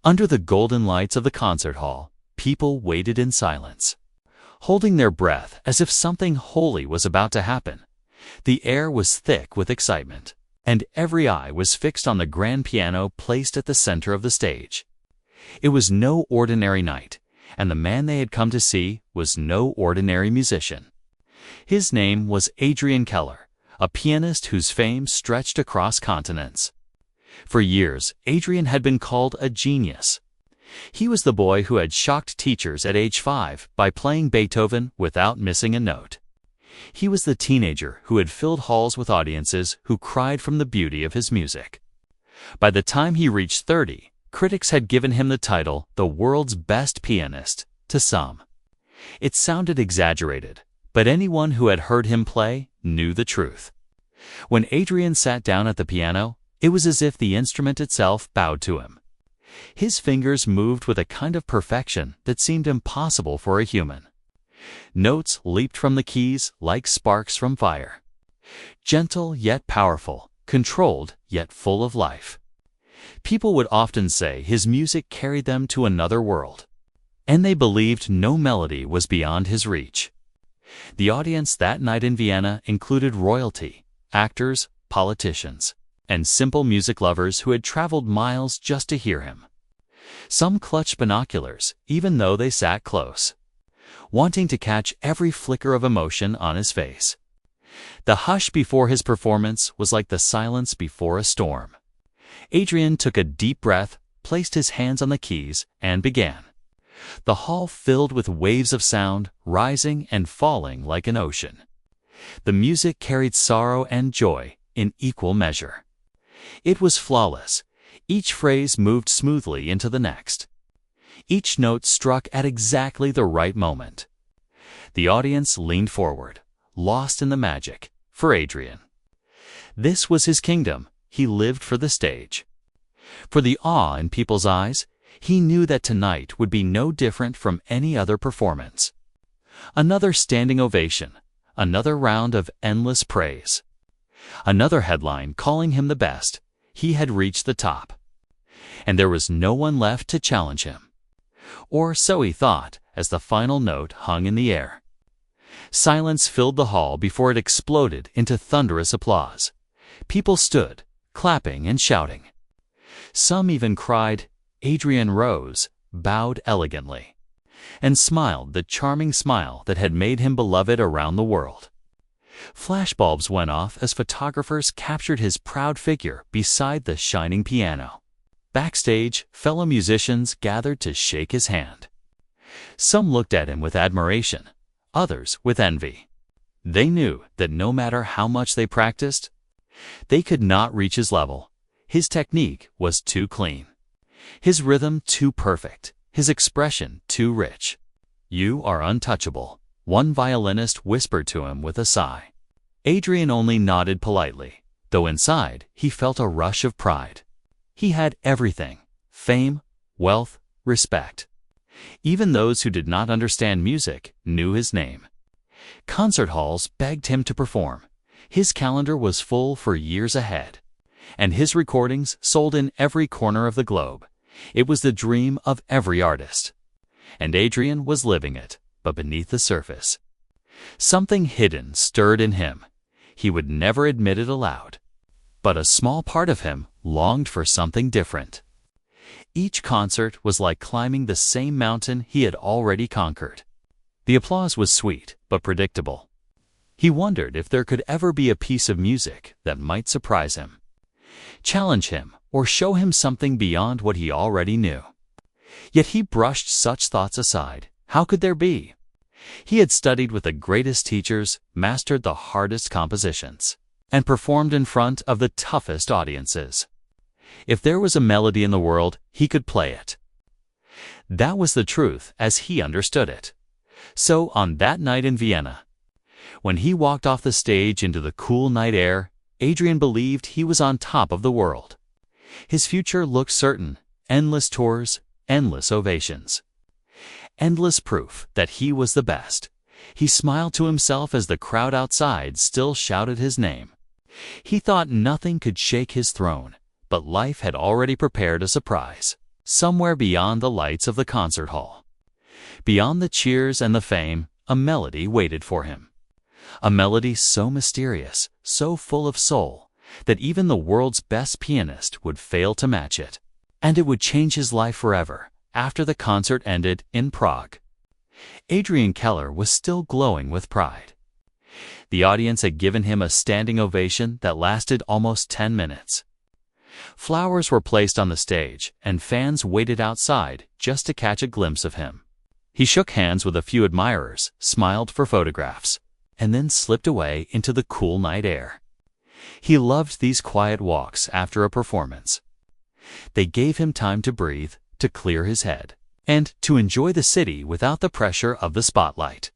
Under the golden lights of the concert hall, people waited in silence, holding their breath as if something holy was about to happen. The air was thick with excitement, and every eye was fixed on the grand piano placed at the center of the stage. It was no ordinary night, and the man they had come to see was no ordinary musician. His name was Adrian Keller, a pianist whose fame stretched across continents. For years, Adrian had been called a genius. He was the boy who had shocked teachers at age 5 by playing Beethoven without missing a note. He was the teenager who had filled halls with audiences who cried from the beauty of his music. By the time he reached 30, critics had given him the title the world's best pianist to some. It sounded exaggerated, but anyone who had heard him play knew the truth. When Adrian sat down at the piano, it was as if the instrument itself bowed to him. His fingers moved with a kind of perfection that seemed impossible for a human. Notes leaped from the keys like sparks from fire. Gentle yet powerful, controlled yet full of life. People would often say his music carried them to another world, and they believed no melody was beyond his reach. The audience that night in Vienna included royalty, actors, politicians, and simple music lovers who had traveled miles just to hear him. Some clutched binoculars, even though they sat close, wanting to catch every flicker of emotion on his face. The hush before his performance was like the silence before a storm. Adrian took a deep breath, placed his hands on the keys, and began. The hall filled with waves of sound, rising and falling like an ocean. The music carried sorrow and joy in equal measure. It was flawless. Each phrase moved smoothly into the next. Each note struck at exactly the right moment. The audience leaned forward, lost in the magic, for Adrian. This was his kingdom. He lived for the stage. For the awe in people's eyes, he knew that tonight would be no different from any other performance. Another standing ovation, another round of endless praise. Another headline calling him the best. He had reached the top. And there was no one left to challenge him. Or so he thought as the final note hung in the air. Silence filled the hall before it exploded into thunderous applause. People stood, clapping and shouting. Some even cried. Adrian rose, bowed elegantly, and smiled the charming smile that had made him beloved around the world. Flashbulbs went off as photographers captured his proud figure beside the shining piano. Backstage, fellow musicians gathered to shake his hand. Some looked at him with admiration, others with envy. They knew that no matter how much they practiced, they could not reach his level. His technique was too clean, his rhythm too perfect, his expression too rich. "You are untouchable," one violinist whispered to him with a sigh. Adrian only nodded politely, though inside he felt a rush of pride. He had everything: fame, wealth, respect. Even those who did not understand music knew his name. Concert halls begged him to perform. His calendar was full for years ahead, and his recordings sold in every corner of the globe. It was the dream of every artist. And Adrian was living it, but beneath the surface. Something hidden stirred in him. He would never admit it aloud. But a small part of him longed for something different. Each concert was like climbing the same mountain he had already conquered. The applause was sweet, but predictable. He wondered if there could ever be a piece of music that might surprise him, challenge him, or show him something beyond what he already knew. Yet he brushed such thoughts aside. How could there be? He had studied with the greatest teachers, mastered the hardest compositions, and performed in front of the toughest audiences. If there was a melody in the world, he could play it. That was the truth as he understood it. So on that night in Vienna, when he walked off the stage into the cool night air, Adrian believed he was on top of the world. His future looked certain: endless tours, endless ovations. Endless proof that he was the best. He smiled to himself as the crowd outside still shouted his name. He thought nothing could shake his throne, but life had already prepared a surprise. somewhere beyond the lights of the concert hall. Beyond the cheers and the fame, a melody waited for him. A melody so mysterious, so full of soul, that even the world's best pianist would fail to match it. And it would change his life forever after the concert ended in Prague. Adrian Keller was still glowing with pride. The audience had given him a standing ovation that lasted almost 10 minutes. Flowers were placed on the stage, and fans waited outside just to catch a glimpse of him. He shook hands with a few admirers, smiled for photographs, and then slipped away into the cool night air. He loved these quiet walks after a performance. They gave him time to breathe, to clear his head, and to enjoy the city without the pressure of the spotlight.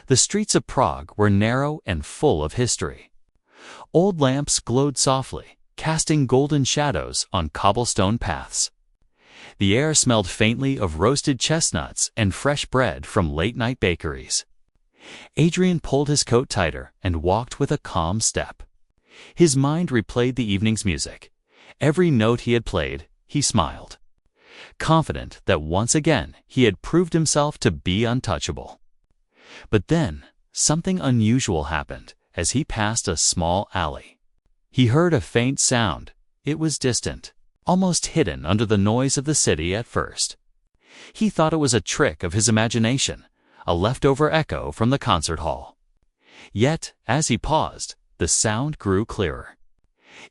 The streets of Prague were narrow and full of history. Old lamps glowed softly, casting golden shadows on cobblestone paths. The air smelled faintly of roasted chestnuts and fresh bread from late-night bakeries. Adrian pulled his coat tighter and walked with a calm step. His mind replayed the evening's music. Every note he had played, he smiled, confident that once again he had proved himself to be untouchable. But then, something unusual happened as he passed a small alley. He heard a faint sound. It was distant, almost hidden under the noise of the city at first. He thought it was a trick of his imagination, a leftover echo from the concert hall. Yet, as he paused, the sound grew clearer.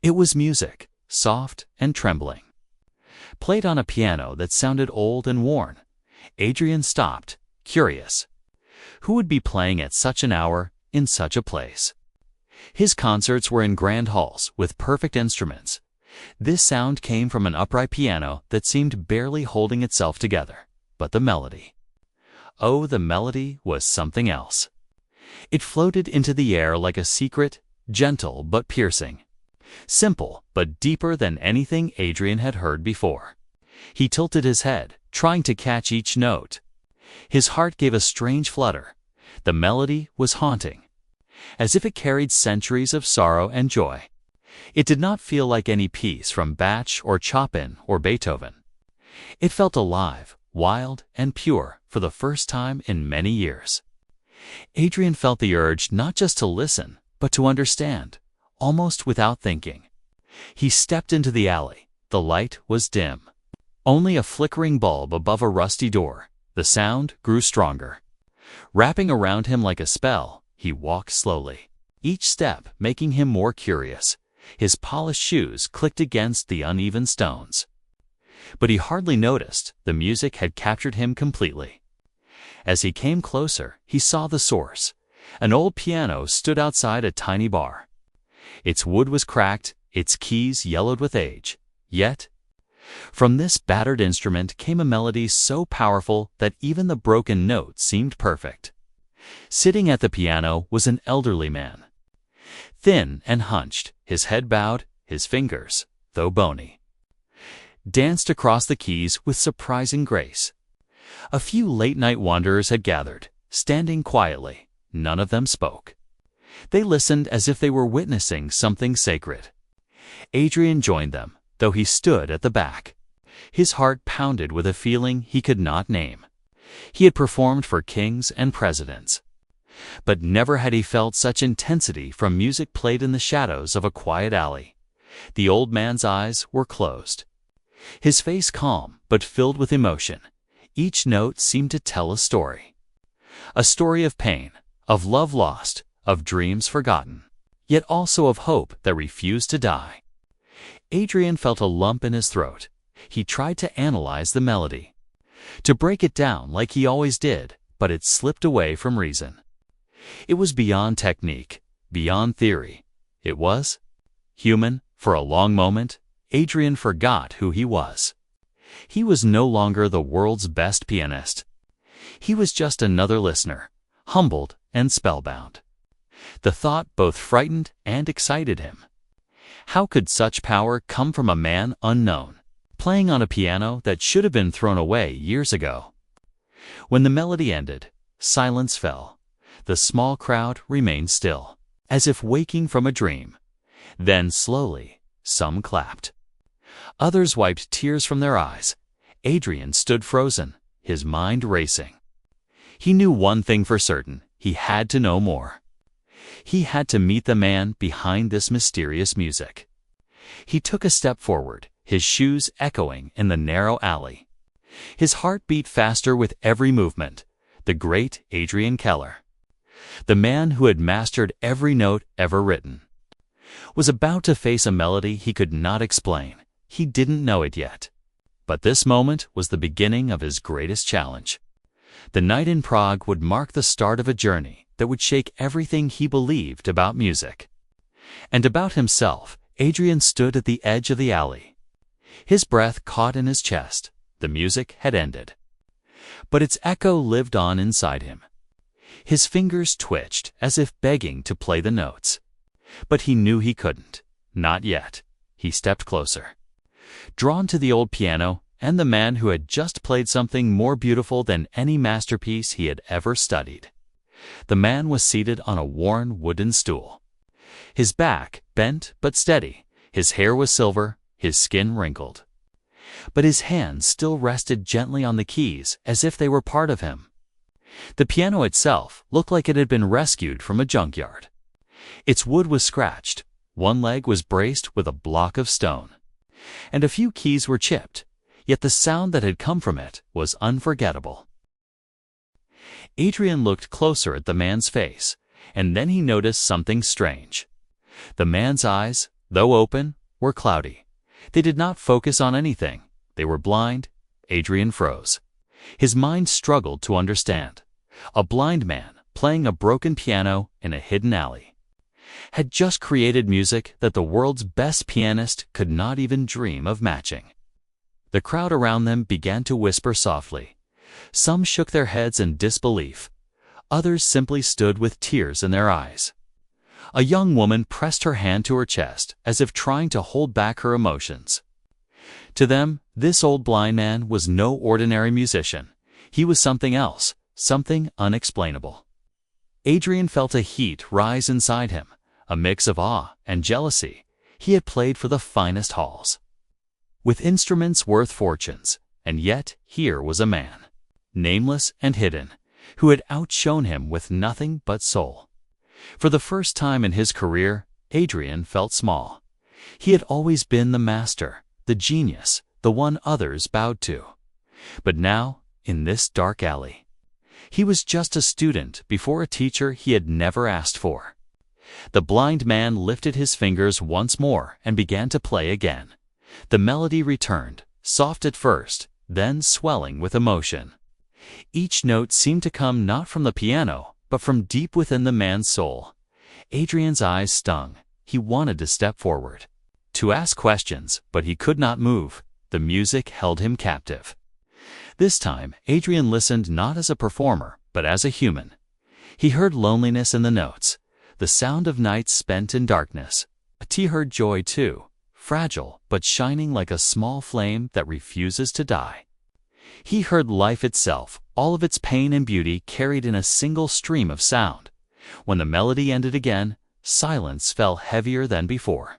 It was music, soft and trembling. Played on a piano that sounded old and worn. Adrian stopped, curious. Who would be playing at such an hour, in such a place? His concerts were in grand halls with perfect instruments. This sound came from an upright piano that seemed barely holding itself together. But the melody. Oh, the melody was something else. It floated into the air like a secret, gentle but piercing. Simple but deeper than anything Adrian had heard before. He tilted his head, trying to catch each note. His heart gave a strange flutter. The melody was haunting, as if it carried centuries of sorrow and joy. It did not feel like any piece from Bach or Chopin or Beethoven. It felt alive, wild, and pure for the first time in many years. Adrian felt the urge not just to listen, but to understand, almost without thinking. He stepped into the alley. The light was dim. Only a flickering bulb above a rusty door. The sound grew stronger. Wrapping around him like a spell, he walked slowly, each step making him more curious. His polished shoes clicked against the uneven stones. But he hardly noticed. The music had captured him completely. As he came closer, he saw the source. An old piano stood outside a tiny bar. Its wood was cracked, its keys yellowed with age. Yet, from this battered instrument came a melody so powerful that even the broken notes seemed perfect. Sitting at the piano was an elderly man. Thin and hunched, his head bowed, his fingers, though bony, danced across the keys with surprising grace. A few late-night wanderers had gathered, standing quietly. None of them spoke. They listened as if they were witnessing something sacred. Adrian joined them, though he stood at the back. His heart pounded with a feeling he could not name. He had performed for kings and presidents, but never had he felt such intensity from music played in the shadows of a quiet alley. The old man's eyes were closed, his face calm but filled with emotion. Each note seemed to tell a story of pain, of love lost, of dreams forgotten, yet also of hope that refused to die. Adrian felt a lump in his throat. He tried to analyze the melody, to break it down like he always did, but it slipped away from reason. It was beyond technique, beyond theory. It was human. For a long moment, Adrian forgot who he was. He was no longer the world's best pianist. He was just another listener, humbled and spellbound. The thought both frightened and excited him. How could such power come from a man unknown, playing on a piano that should have been thrown away years ago? When the melody ended, silence fell. The small crowd remained still, as if waking from a dream. Then slowly, some clapped. Others wiped tears from their eyes. Adrian stood frozen, his mind racing. He knew one thing for certain: he had to know more. He had to meet the man behind this mysterious music. He took a step forward, his shoes echoing in the narrow alley. His heart beat faster with every movement. The great Adrian Keller, the man who had mastered every note ever written, was about to face a melody he could not explain. He didn't know it yet. But this moment was the beginning of his greatest challenge. The night in Prague would mark the start of a journey that would shake everything he believed about music. And about himself, Adrian stood at the edge of the alley. His breath caught in his chest. The music had ended. But its echo lived on inside him. His fingers twitched as if begging to play the notes. But he knew he couldn't. Not yet. He stepped closer, drawn to the old piano and the man who had just played something more beautiful than any masterpiece he had ever studied. The man was seated on a worn wooden stool. His back bent but steady, his hair was silver, his skin wrinkled. But his hands still rested gently on the keys as if they were part of him. The piano itself looked like it had been rescued from a junkyard. Its wood was scratched, one leg was braced with a block of stone, and a few keys were chipped, yet the sound that had come from it was unforgettable. Adrian looked closer at the man's face, and then he noticed something strange. The man's eyes, though open, were cloudy. They did not focus on anything. They were blind. Adrian froze. His mind struggled to understand. A blind man playing a broken piano in a hidden alley had just created music that the world's best pianist could not even dream of matching. The crowd around them began to whisper softly. Some shook their heads in disbelief. Others simply stood with tears in their eyes. A young woman pressed her hand to her chest as if trying to hold back her emotions. To them, this old blind man was no ordinary musician. He was something else, something unexplainable. Adrian felt a heat rise inside him, a mix of awe and jealousy. He had played for the finest halls, with instruments worth fortunes, and yet here was a man, nameless and hidden, who had outshone him with nothing but soul. For the first time in his career, Adrian felt small. He had always been the master, the genius, the one others bowed to. But now, in this dark alley, he was just a student before a teacher he had never asked for. The blind man lifted his fingers once more and began to play again. The melody returned, soft at first, then swelling with emotion. Each note seemed to come not from the piano, but from deep within the man's soul. Adrian's eyes stung. He wanted to step forward, to ask questions, but he could not move. The music held him captive. This time, Adrian listened not as a performer, but as a human. He heard loneliness in the notes, the sound of nights spent in darkness. But he heard joy too, fragile but shining like a small flame that refuses to die. He heard life itself, all of its pain and beauty carried in a single stream of sound. When the melody ended again, silence fell heavier than before.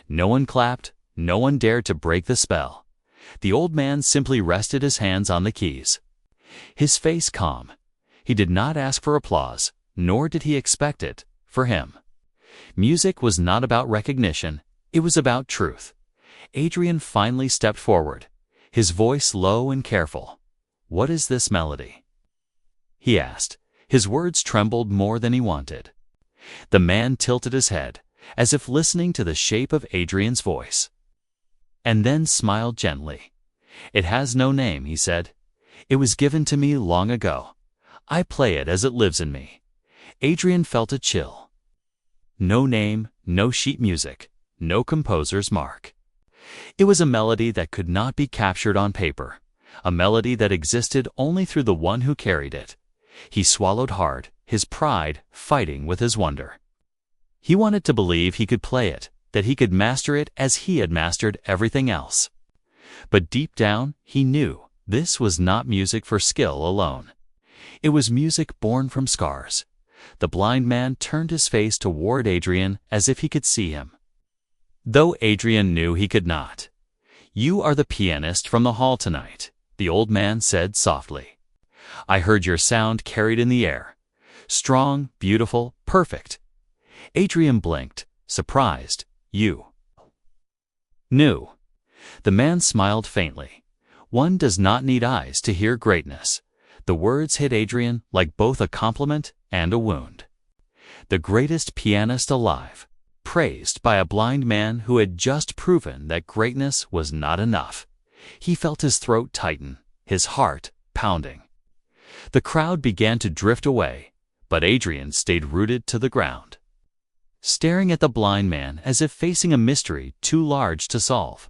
No one clapped, no one dared to break the spell. The old man simply rested his hands on the keys, his face calm. He did not ask for applause, nor did he expect it. For him, music was not about recognition, it was about truth. Adrian finally stepped forward, his voice low and careful. "What is this melody?" he asked. His words trembled more than he wanted. The man tilted his head, as if listening to the shape of Adrian's voice, and then smiled gently. "It has no name," he said. "It was given to me long ago. I play it as it lives in me." Adrian felt a chill. No name, no sheet music, no composer's mark. It was a melody that could not be captured on paper, a melody that existed only through the one who carried it. He swallowed hard, his pride fighting with his wonder. He wanted to believe he could play it, that he could master it as he had mastered everything else. But deep down, he knew this was not music for skill alone. It was music born from scars. The blind man turned his face toward Adrian as if he could see him, though Adrian knew he could not. "You are the pianist from the hall tonight," the old man said softly. "I heard your sound carried in the air. Strong, beautiful, perfect." Adrian blinked, surprised. "You knew?" The man smiled faintly. One does not need eyes to hear greatness. The words hit Adrian like both a compliment and a wound. The greatest pianist alive, praised by a blind man who had just proven that greatness was not enough. He felt his throat tighten, his heart pounding. The crowd began to drift away, but Adrian stayed rooted to the ground, staring at the blind man as if facing a mystery too large to solve.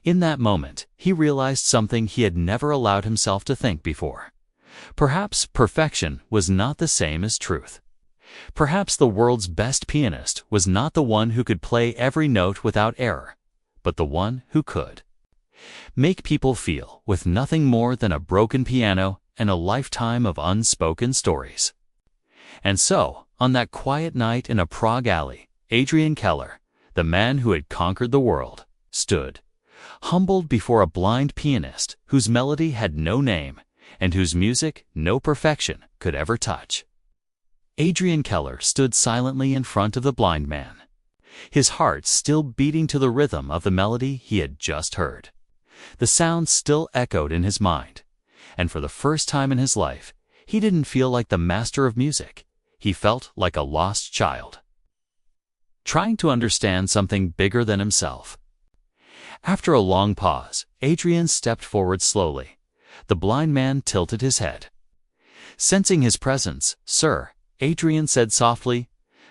In that moment, he realized something he had never allowed himself to think before. Perhaps perfection was not the same as truth. Perhaps the world's best pianist was not the one who could play every note without error, but the one who could make people feel with nothing more than a broken piano and a lifetime of unspoken stories. And so, on that quiet night in a Prague alley, Adrian Keller, the man who had conquered the world, stood, humbled before a blind pianist whose melody had no name and whose music no perfection could ever touch. Adrian Keller stood silently in front of the blind man, his heart still beating to the rhythm of the melody he had just heard. The sound still echoed in his mind, and for the first time in his life, he didn't feel like the master of music. He felt like a lost child, trying to understand something bigger than himself. After a long pause, Adrian stepped forward slowly. The blind man tilted his head. Sensing his presence, "Sir," Adrian said softly,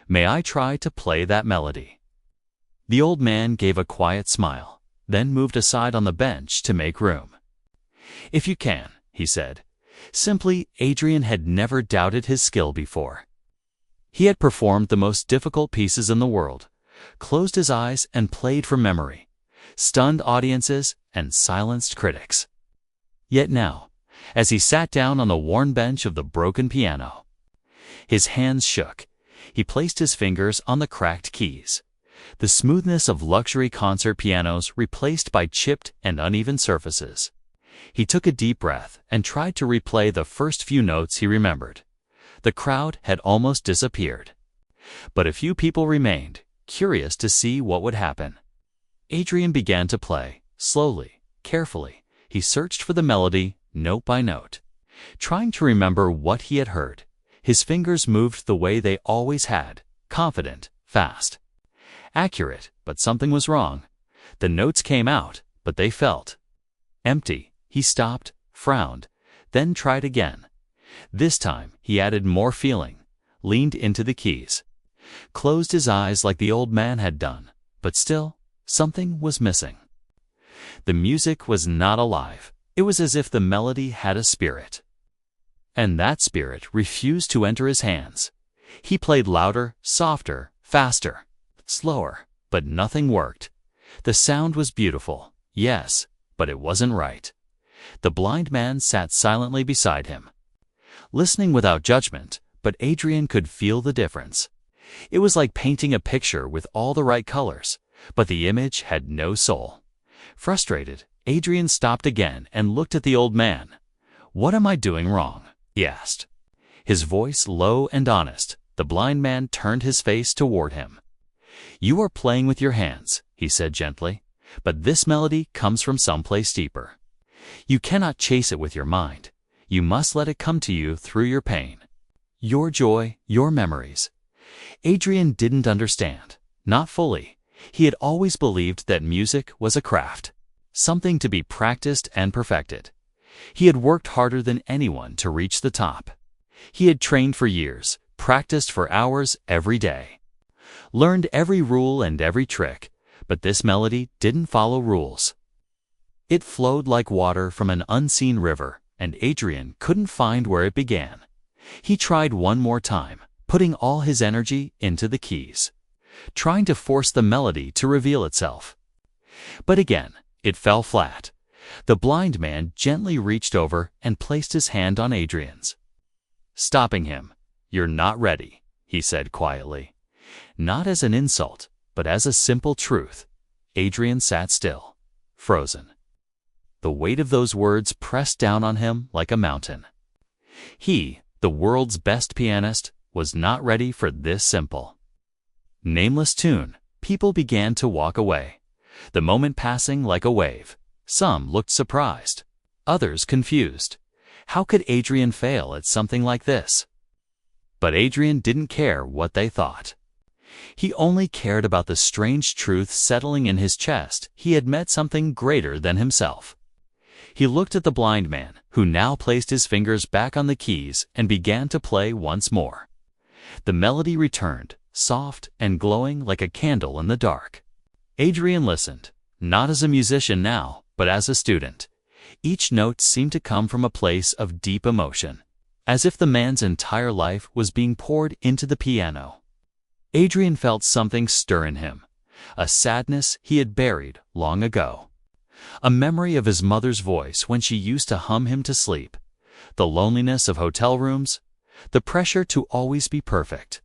"may I try to play that melody?" The old man gave a quiet smile, then moved aside on the bench to make room. "If you can," he said. Simply, Adrian had never doubted his skill before. He had performed the most difficult pieces in the world, closed his eyes and played from memory, stunned audiences and silenced critics. Yet now, as he sat down on the worn bench of the broken piano, his hands shook. He placed his fingers on the cracked keys, the smoothness of luxury concert pianos replaced by chipped and uneven surfaces. He took a deep breath and tried to replay the first few notes he remembered. The crowd had almost disappeared, but a few people remained, curious to see what would happen. Adrian began to play, slowly, carefully. He searched for the melody, note by note, trying to remember what he had heard. His fingers moved the way they always had, confident, fast, accurate, but something was wrong. The notes came out, but they felt empty. He stopped, frowned, then tried again. This time, he added more feeling, leaned into the keys, closed his eyes like the old man had done, but still, something was missing. The music was not alive. It was as if the melody had a spirit, and that spirit refused to enter his hands. He played louder, softer, faster, slower, but nothing worked. The sound was beautiful, yes, but it wasn't right. The blind man sat silently beside him, listening without judgment, but Adrian could feel the difference. It was like painting a picture with all the right colors, but the image had no soul. Frustrated, Adrian stopped again and looked at the old man. "What am I doing wrong?" he asked. His voice low and honest. The blind man turned his face toward him. "You are playing with your hands," he said gently, "but this melody comes from someplace deeper. You cannot chase it with your mind. You must let it come to you through your pain, your joy, your memories." Adrian didn't understand. Not fully. He had always believed that music was a craft, something to be practiced and perfected. He had worked harder than anyone to reach the top. He had trained for years, practiced for hours every day, learned every rule and every trick, but this melody didn't follow rules. It flowed like water from an unseen river, and Adrian couldn't find where it began. He tried one more time, putting all his energy into the keys, trying to force the melody to reveal itself. But again, it fell flat. The blind man gently reached over and placed his hand on Adrian's, stopping him. "You're not ready," he said quietly. Not as an insult, but as a simple truth. Adrian sat still, frozen. The weight of those words pressed down on him like a mountain. He, the world's best pianist, was not ready for this simple, nameless tune. People began to walk away, the moment passing like a wave. Some looked surprised, others confused. How could Adrian fail at something like this? But Adrian didn't care what they thought. He only cared about the strange truth settling in his chest. He had met something greater than himself. He looked at the blind man, who now placed his fingers back on the keys and began to play once more. The melody returned, soft and glowing like a candle in the dark. Adrian listened, not as a musician now, but as a student. Each note seemed to come from a place of deep emotion, as if the man's entire life was being poured into the piano. Adrian felt something stir in him, a sadness he had buried long ago. A memory of his mother's voice when she used to hum him to sleep, the loneliness of hotel rooms, the pressure to always be perfect.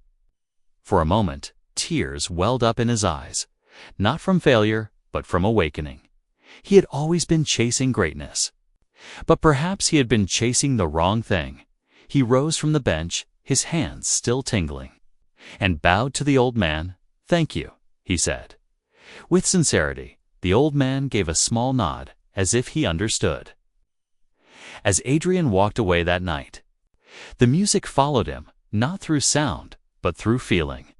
For a moment, tears welled up in his eyes, not from failure, but from awakening. He had always been chasing greatness. But perhaps he had been chasing the wrong thing. He rose from the bench, his hands still tingling, and bowed to the old man. "Thank you," he said. With sincerity, the old man gave a small nod, as if he understood. As Adrian walked away that night, the music followed him, not through sound, but through feeling.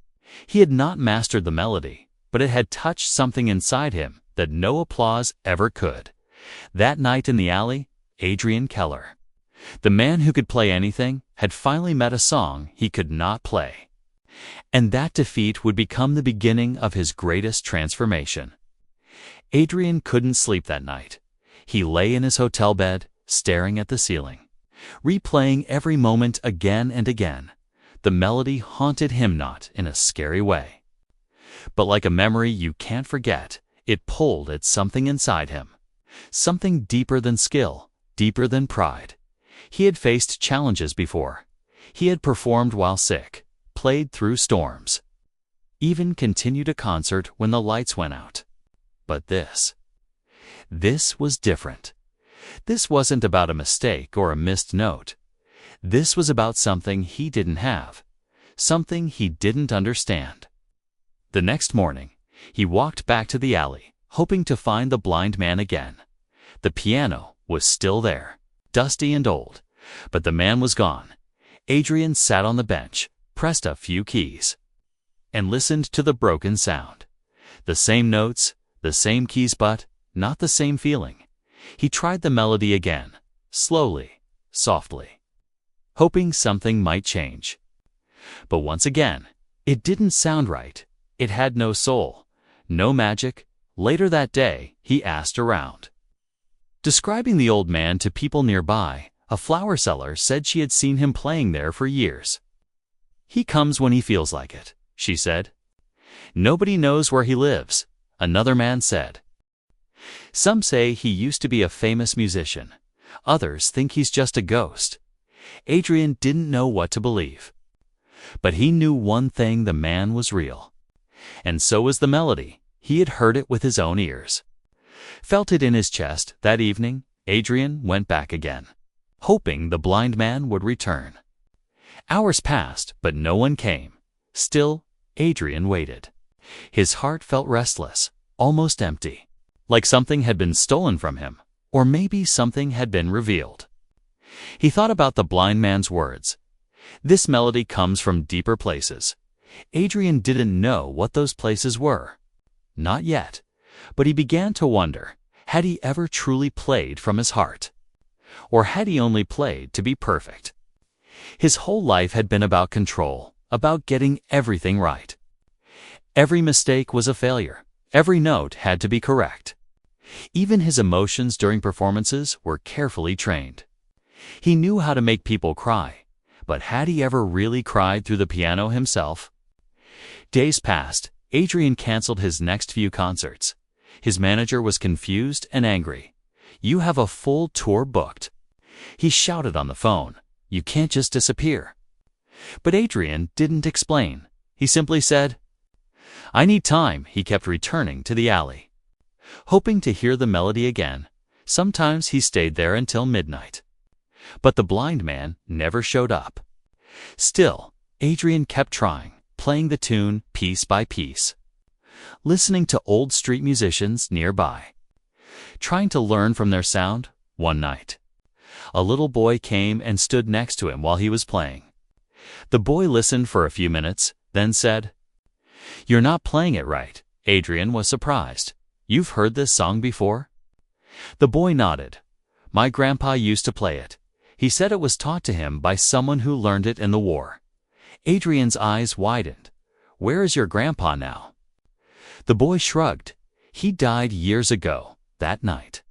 He had not mastered the melody, but it had touched something inside him that no applause ever could. That night in the alley, Adrian Keller, the man who could play anything, had finally met a song he could not play. And that defeat would become the beginning of his greatest transformation. Adrian couldn't sleep that night. He lay in his hotel bed, staring at the ceiling, replaying every moment again and again. The melody haunted him, not in a scary way, but like a memory you can't forget. It pulled at something inside him, something deeper than skill, deeper than pride. He had faced challenges before. He had performed while sick, played through storms, even continued a concert when the lights went out. But this was different. This wasn't about a mistake or a missed note. This was about something he didn't have, something he didn't understand. The next morning, he walked back to the alley, hoping to find the blind man again. The piano was still there, dusty and old, but the man was gone. Adrian sat on the bench, pressed a few keys, and listened to the broken sound. The same notes, the same keys, but not the same feeling. He tried the melody again, slowly, softly, hoping something might change. But once again, it didn't sound right. It had no soul, no magic. Later that day, he asked around. Describing the old man to people nearby, a flower seller said she had seen him playing there for years. "He comes when he feels like it," she said. "Nobody knows where he lives," another man said. "Some say he used to be a famous musician. Others think he's just a ghost." Adrian didn't know what to believe. But he knew one thing: the man was real. And so was the melody. He had heard it with his own ears, felt it in his chest. That evening, Adrian went back again, hoping the blind man would return. Hours passed, but no one came. Still, Adrian waited. His heart felt restless, almost empty, like something had been stolen from him, or maybe something had been revealed. He thought about the blind man's words. This melody comes from deeper places. Adrian didn't know what those places were. Not yet, but he began to wonder, had he ever truly played from his heart? Or had he only played to be perfect? His whole life had been about control, about getting everything right. Every mistake was a failure. Every note had to be correct. Even his emotions during performances were carefully trained. He knew how to make people cry, but had he ever really cried through the piano himself? Days passed. Adrian canceled his next few concerts. His manager was confused and angry. "You have a full tour booked," he shouted on the phone. "You can't just disappear." But Adrian didn't explain. He simply said, "I need time." He kept returning to the alley, hoping to hear the melody again. Sometimes he stayed there until midnight. But the blind man never showed up. Still, Adrian kept trying, playing the tune piece by piece, listening to old street musicians nearby, trying to learn from their sound. One night, a little boy came and stood next to him while he was playing. The boy listened for a few minutes, then said, "You're not playing it right." Adrian was surprised. "You've heard this song before?" The boy nodded. "My grandpa used to play it. He said it was taught to him by someone who learned it in the war." Adrian's eyes widened. "Where is your grandpa now?" The boy shrugged. "He died years ago, that night."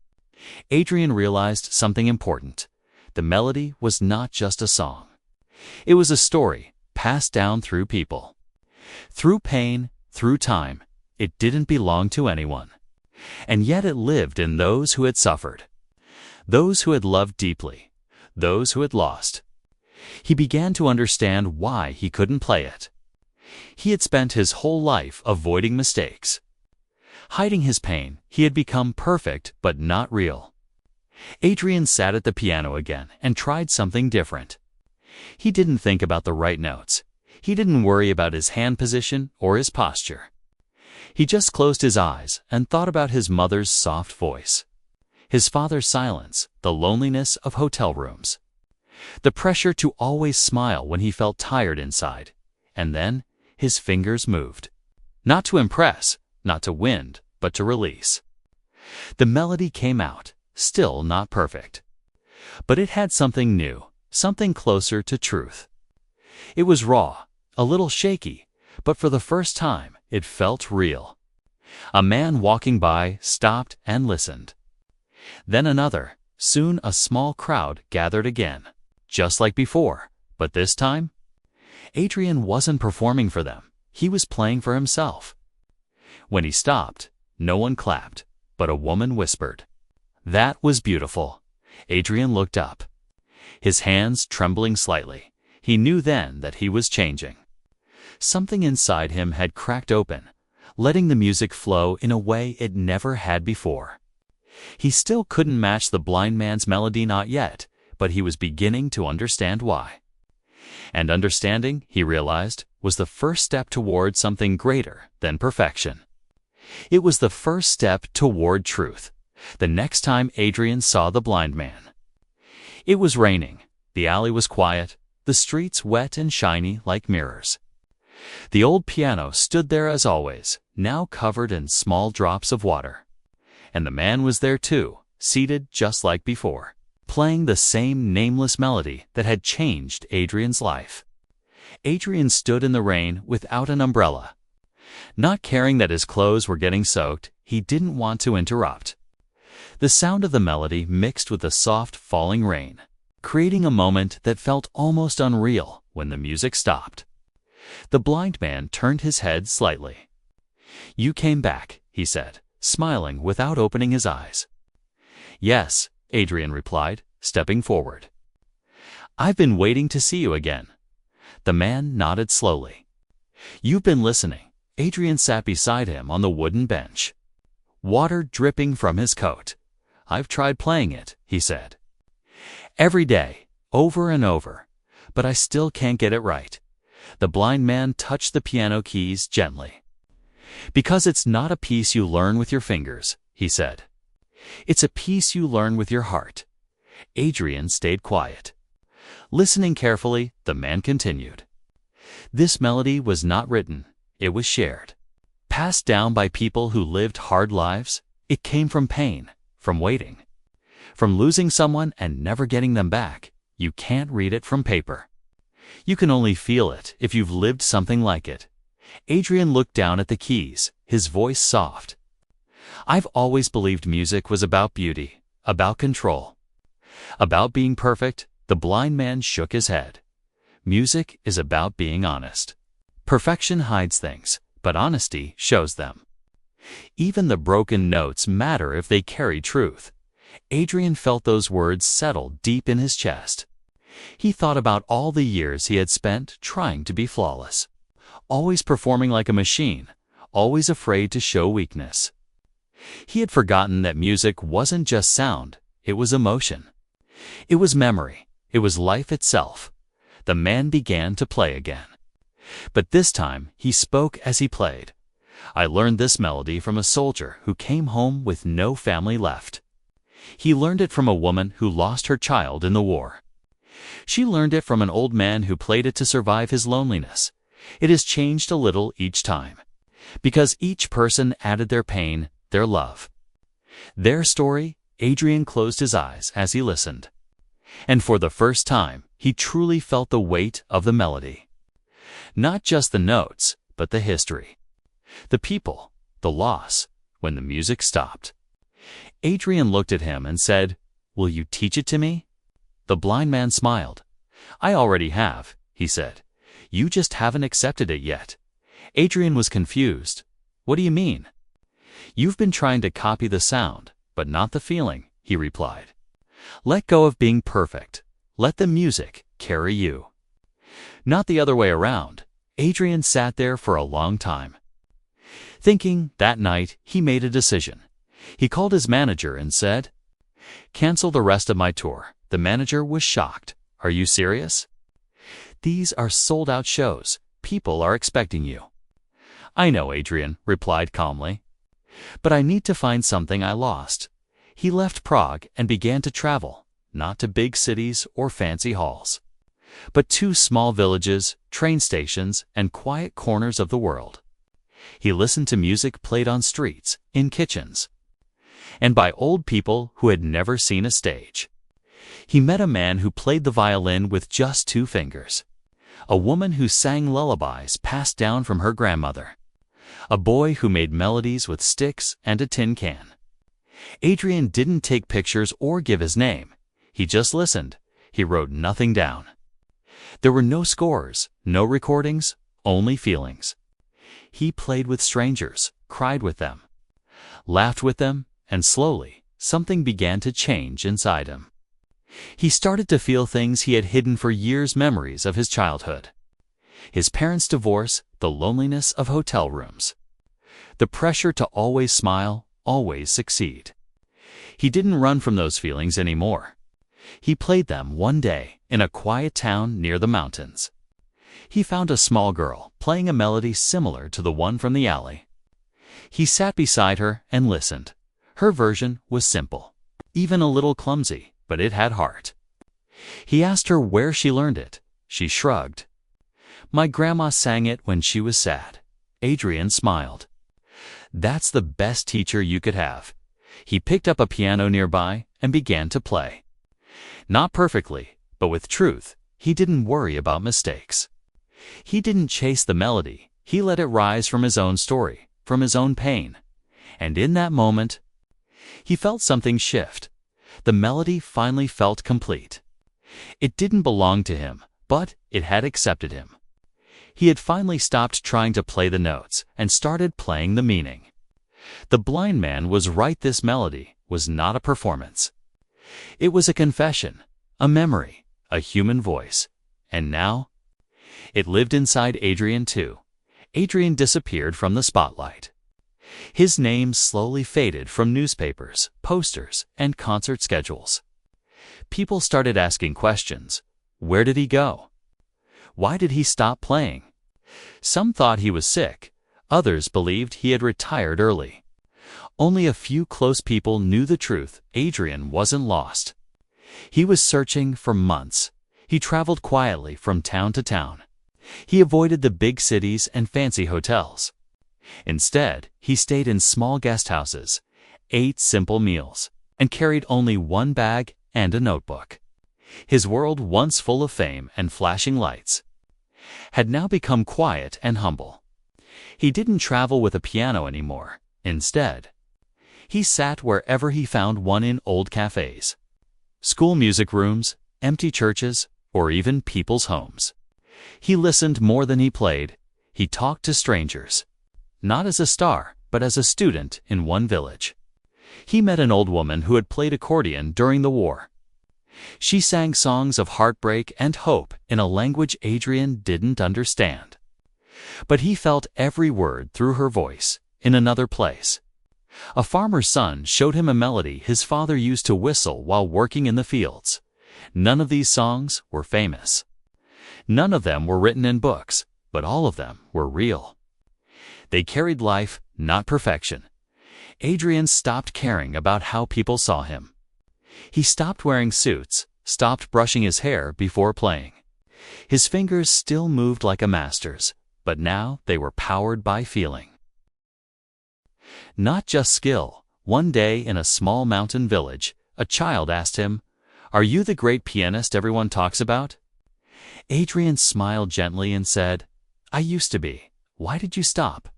Adrian realized something important. The melody was not just a song. It was a story passed down through people. Through pain, through time, it didn't belong to anyone. And yet it lived in those who had suffered, those who had loved deeply, those who had lost. He began to understand why he couldn't play it. He had spent his whole life avoiding mistakes. Hiding his pain, he had become perfect but not real. Adrian sat at the piano again and tried something different. He didn't think about the right notes. He didn't worry about his hand position or his posture. He just closed his eyes and thought about his mother's soft voice, his father's silence, the loneliness of hotel rooms, the pressure to always smile when he felt tired inside. And then his fingers moved. Not to impress, not to win, but to release. The melody came out, still not perfect. But it had something new, something closer to truth. It was raw, a little shaky, but for the first time, it felt real. A man walking by stopped and listened. Then another. Soon a small crowd gathered again, just like before, but this time, Adrian wasn't performing for them. He was playing for himself. When he stopped, no one clapped, but a woman whispered. That was beautiful. Adrian looked up, his hands trembling slightly. He knew then that he was changing. Something inside him had cracked open, letting the music flow in a way it never had before. He still couldn't match the blind man's melody, not yet, but he was beginning to understand why. And understanding, he realized, was the first step toward something greater than perfection. It was the first step toward truth. The next time Adrian saw the blind man, it was raining. The alley was quiet, the streets wet and shiny like mirrors. The old piano stood there as always, now covered in small drops of water. And the man was there too, seated just like before, playing the same nameless melody that had changed Adrian's life. Adrian stood in the rain without an umbrella. Not caring that his clothes were getting soaked, he didn't want to interrupt. The sound of the melody mixed with the soft falling rain, creating a moment that felt almost unreal. When the music stopped, the blind man turned his head slightly. "You came back," he said, smiling without opening his eyes. "Yes," Adrian replied, stepping forward. "I've been waiting to see you again." The man nodded slowly. "You've been listening." Adrian sat beside him on the wooden bench, water dripping from his coat. "I've tried playing it," he said. "Every day, over and over, but I still can't get it right." The blind man touched the piano keys gently. "Because it's not a piece you learn with your fingers," he said. "It's a piece you learn with your heart." Adrian stayed quiet. Listening carefully, the man continued. "This melody was not written, it was shared. Passed down by people who lived hard lives. It came from pain, from waiting, from losing someone and never getting them back. You can't read it from paper. You can only feel it if you've lived something like it." Adrian looked down at the keys, his voice soft. "I've always believed music was about beauty, about control, about being perfect." The blind man shook his head. "Music is about being honest. Perfection hides things, but honesty shows them. Even the broken notes matter if they carry truth." Adrian felt those words settle deep in his chest. He thought about all the years he had spent trying to be flawless, always performing like a machine, always afraid to show weakness. He had forgotten that music wasn't just sound, it was emotion. It was memory. It was life itself. The man began to play again. But this time, he spoke as he played. "I learned this melody from a soldier who came home with no family left. He learned it from a woman who lost her child in the war. She learned it from an old man who played it to survive his loneliness. It has changed a little each time, because each person added their pain, their love." Their story. Adrian closed his eyes as he listened. And for the first time, he truly felt the weight of the melody. Not just the notes, but the history. The people, the loss, when the music stopped. Adrian looked at him and said, "Will you teach it to me?" The blind man smiled. "I already have," he said. "You just haven't accepted it yet." Adrian was confused. "What do you mean?" "You've been trying to copy the sound, but not the feeling," he replied. "Let go of being perfect. Let the music carry you." Not the other way around. Adrian sat there for a long time. Thinking, that night, he made a decision. He called his manager and said, "Cancel the rest of my tour." The manager was shocked. "Are you serious? These are sold-out shows. People are expecting you." "I know," Adrian replied calmly. "But I need to find something I lost." He left Prague and began to travel, not to big cities or fancy halls, but to small villages, train stations, and quiet corners of the world. He listened to music played on streets, in kitchens, and by old people who had never seen a stage. He met a man who played the violin with just 2 fingers, a woman who sang lullabies passed down from her grandmother, a boy who made melodies with sticks and a tin can. Adrian didn't take pictures or give his name. He just listened. He wrote nothing down. There were no scores, no recordings, only feelings. He played with strangers, cried with them, laughed with them, and slowly, something began to change inside him. He started to feel things he had hidden for years, memories of his childhood. His parents' divorce, the loneliness of hotel rooms, the pressure to always smile, always succeed. He didn't run from those feelings anymore. He played them one day in a quiet town near the mountains. He found a small girl playing a melody similar to the one from the alley. He sat beside her and listened. Her version was simple, even a little clumsy, but it had heart. He asked her where she learned it. She shrugged. "My grandma sang it when she was sad." Adrian smiled. That's the best teacher you could have. He picked up a piano nearby and began to play. Not perfectly, but with truth. He didn't worry about mistakes. He didn't chase the melody. He let it rise from his own story, from his own pain. And in that moment, he felt something shift. The melody finally felt complete. It didn't belong to him, but it had accepted him. He had finally stopped trying to play the notes and started playing the meaning. The blind man was right. This melody was not a performance. It was a confession, a memory, a human voice. And now, it lived inside Adrian too. Adrian disappeared from the spotlight. His name slowly faded from newspapers, posters, and concert schedules. People started asking questions. Where did he go? Why did he stop playing? Some thought he was sick. Others believed he had retired early. Only a few close people knew the truth. Adrian wasn't lost. He was searching for months. He traveled quietly from town to town. He avoided the big cities and fancy hotels. Instead, he stayed in small guest houses, ate simple meals, and carried only one bag and a notebook. His world, once full of fame and flashing lights, had now become quiet and humble. He didn't travel with a piano anymore. Instead, he sat wherever he found one, in old cafes, school music rooms, empty churches, or even people's homes. He listened more than he played. He talked to strangers, not as a star, but as a student in one village. He met an old woman who had played accordion during the war. She sang songs of heartbreak and hope in a language Adrian didn't understand. But he felt every word through her voice, in another place. A farmer's son showed him a melody his father used to whistle while working in the fields. None of these songs were famous. None of them were written in books, but all of them were real. They carried life, not perfection. Adrian stopped caring about how people saw him. He stopped wearing suits, stopped brushing his hair before playing. His fingers still moved like a master's, but now they were powered by feeling. Not just skill. One day in a small mountain village, a child asked him, "Are you the great pianist everyone talks about?" Adrian smiled gently and said, "I used to be. Why did you stop?"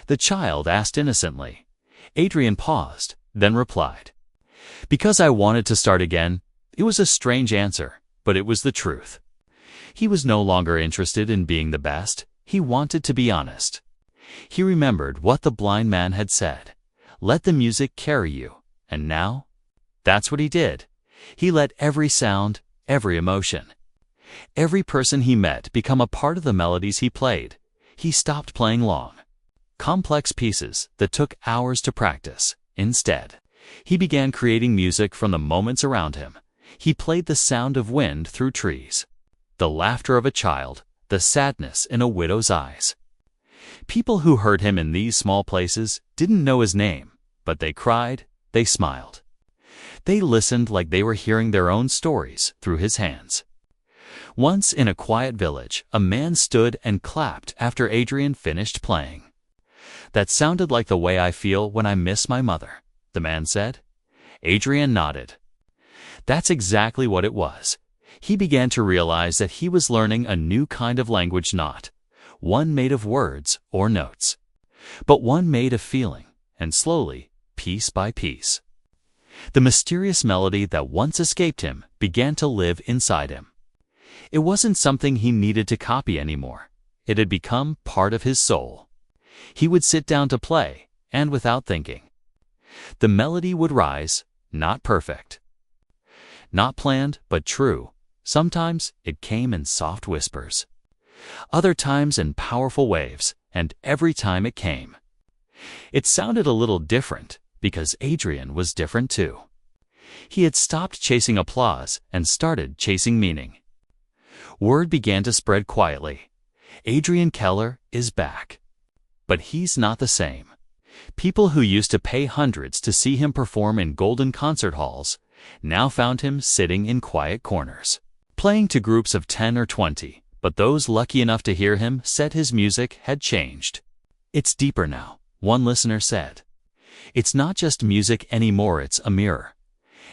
The child asked innocently. Adrian paused, then replied, "Because I wanted to start again." It was a strange answer, but it was the truth. He was no longer interested in being the best. He wanted to be honest. He remembered what the blind man had said, "Let the music carry you." And now, that's what he did. He let every sound, every emotion, every person he met become a part of the melodies he played. He stopped playing long, complex pieces that took hours to practice. Instead, he began creating music from the moments around him. He played the sound of wind through trees, the laughter of a child, the sadness in a widow's eyes. People who heard him in these small places didn't know his name, but they cried, they smiled. They listened like they were hearing their own stories through his hands. Once in a quiet village, a man stood and clapped after Adrian finished playing. "That sounded like the way I feel when I miss my mother," the man said. Adrian nodded. That's exactly what it was. He began to realize that he was learning a new kind of language, not one made of words or notes, but one made of feeling, and slowly, piece by piece, the mysterious melody that once escaped him began to live inside him. It wasn't something he needed to copy anymore. It had become part of his soul. He would sit down to play, and without thinking, the melody would rise, not perfect, not planned, but true. Sometimes it came in soft whispers, other times in powerful waves, and every time it came, it sounded a little different because Adrian was different too. He had stopped chasing applause and started chasing meaning. Word began to spread quietly. Adrian Keller is back. But he's not the same. People who used to pay hundreds to see him perform in golden concert halls now found him sitting in quiet corners, playing to groups of 10 or 20, but those lucky enough to hear him said his music had changed. "It's deeper now," one listener said. "It's not just music anymore, it's a mirror."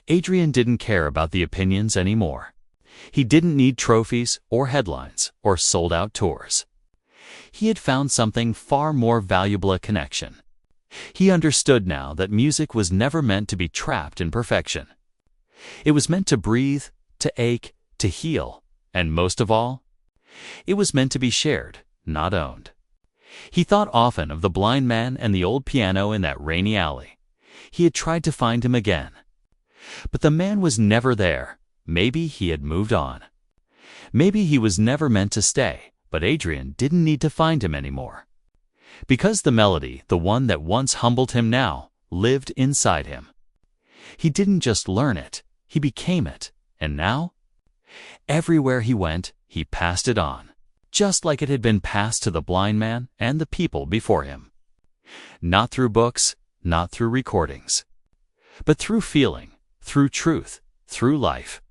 Adrian didn't care about the opinions anymore. He didn't need trophies or headlines or sold-out tours. He had found something far more valuable, a connection. He understood now that music was never meant to be trapped in perfection. It was meant to breathe, to ache, to heal, and most of all, it was meant to be shared, not owned. He thought often of the blind man and the old piano in that rainy alley. He had tried to find him again, but the man was never there. Maybe he had moved on. Maybe he was never meant to stay, but Adrian didn't need to find him anymore. Because the melody, the one that once humbled him now, lived inside him. He didn't just learn it, he became it, and now, everywhere he went, he passed it on, just like it had been passed to the blind man and the people before him. Not through books, not through recordings, but through feeling, through truth, through life.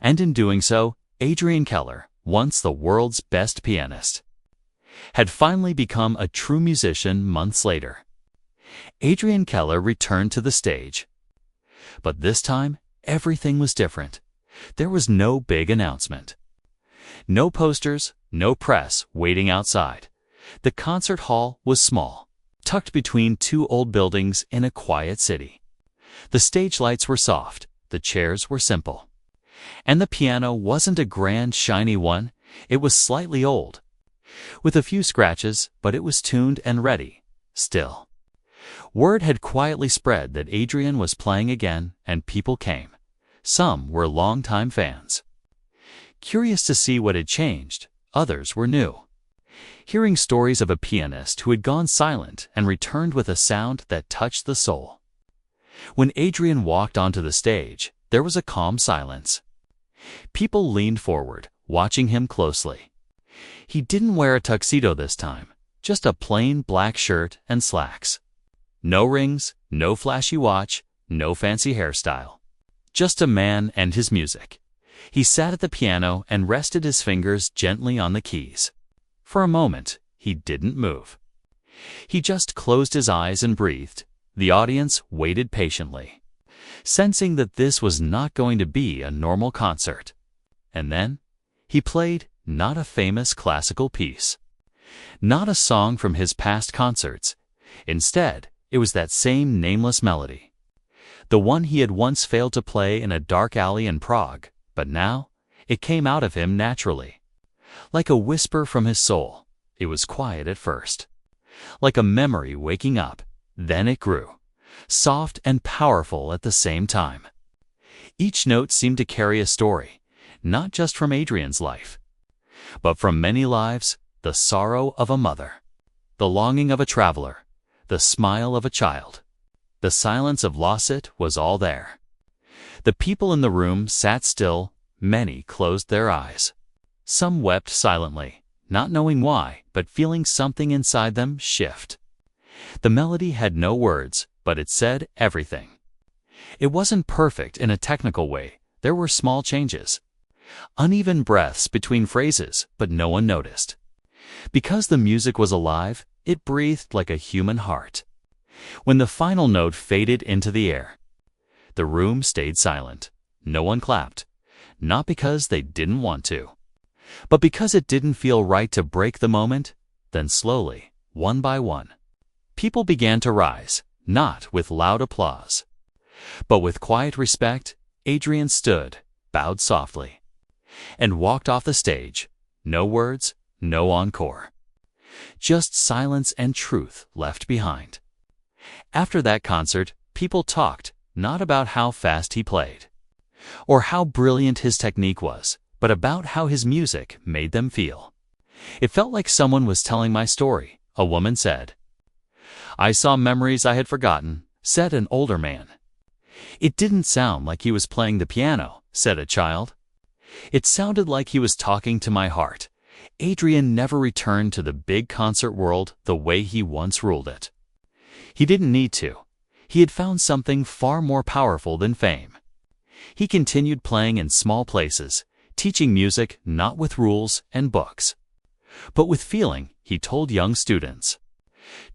And in doing so, Adrian Keller, once the world's best pianist, had finally become a true musician months later. Adrian Keller returned to the stage. But this time, everything was different. There was no big announcement. No posters, no press waiting outside. The concert hall was small, tucked between two old buildings in a quiet city. The stage lights were soft, the chairs were simple. And the piano wasn't a grand, shiny one. It was slightly old, with a few scratches, but it was tuned and ready, still. Word had quietly spread that Adrian was playing again, and people came. Some were longtime fans, curious to see what had changed. Others were new, hearing stories of a pianist who had gone silent and returned with a sound that touched the soul. When Adrian walked onto the stage, there was a calm silence. People leaned forward, watching him closely. He didn't wear a tuxedo this time, just a plain black shirt and slacks. No rings, no flashy watch, no fancy hairstyle. Just a man and his music. He sat at the piano and rested his fingers gently on the keys. For a moment, he didn't move. He just closed his eyes and breathed. The audience waited patiently, sensing that this was not going to be a normal concert. And then, he played not a famous classical piece, not a song from his past concerts. Instead, it was that same nameless melody, the one he had once failed to play in a dark alley in Prague, but now it came out of him naturally. Like a whisper from his soul. It was quiet at first, like a memory waking up. Then it grew, soft and powerful at the same time. Each note seemed to carry a story, not just from Adrian's life, but from many lives: the sorrow of a mother, the longing of a traveler, the smile of a child. The silence of Losset was all there. The people in the room sat still, many closed their eyes. Some wept silently, not knowing why, but feeling something inside them shift. The melody had no words, but it said everything. It wasn't perfect in a technical way. There were small changes, uneven breaths between phrases, but no one noticed. Because the music was alive, it breathed like a human heart. When the final note faded into the air, the room stayed silent. No one clapped, not because they didn't want to, but because it didn't feel right to break the moment. Then slowly, one by one, people began to rise, not with loud applause, but with quiet respect. Adrian stood, bowed softly, and walked off the stage. No words, no encore. Just silence and truth left behind. After that concert, people talked not about how fast he played, or how brilliant his technique was, but about how his music made them feel. It felt like someone was telling my story, a woman said. I saw memories I had forgotten, said an older man. It didn't sound like he was playing the piano, said a child. It sounded like he was talking to my heart. Adrian never returned to the big concert world the way he once ruled it. He didn't need to. He had found something far more powerful than fame. He continued playing in small places, teaching music not with rules and books, but with feeling. He told young students,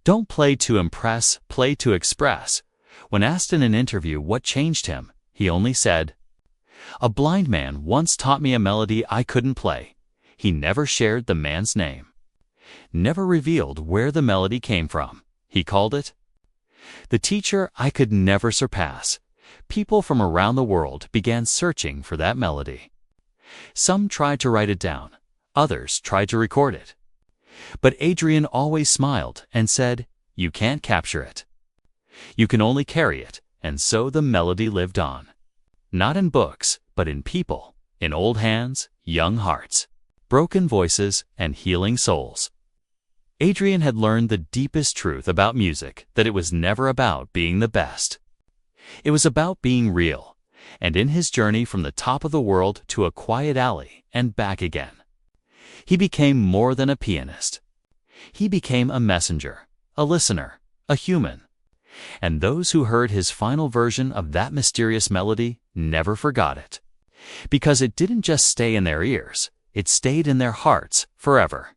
"Don't play to impress, play to express." When asked in an interview what changed him, he only said, "A blind man once taught me a melody I couldn't play." He never shared the man's name, never revealed where the melody came from. He called it the teacher I could never surpass. People from around the world began searching for that melody. Some tried to write it down, others tried to record it. But Adrian always smiled and said, "You can't capture it. You can only carry it." And so the melody lived on. Not in books, but in people, in old hands, young hearts, broken voices, and healing souls. Adrian had learned the deepest truth about music, that it was never about being the best. It was about being real, and in his journey from the top of the world to a quiet alley and back again, he became more than a pianist. He became a messenger, a listener, a human. And those who heard his final version of that mysterious melody never forgot it, because it didn't just stay in their ears, it stayed in their hearts forever.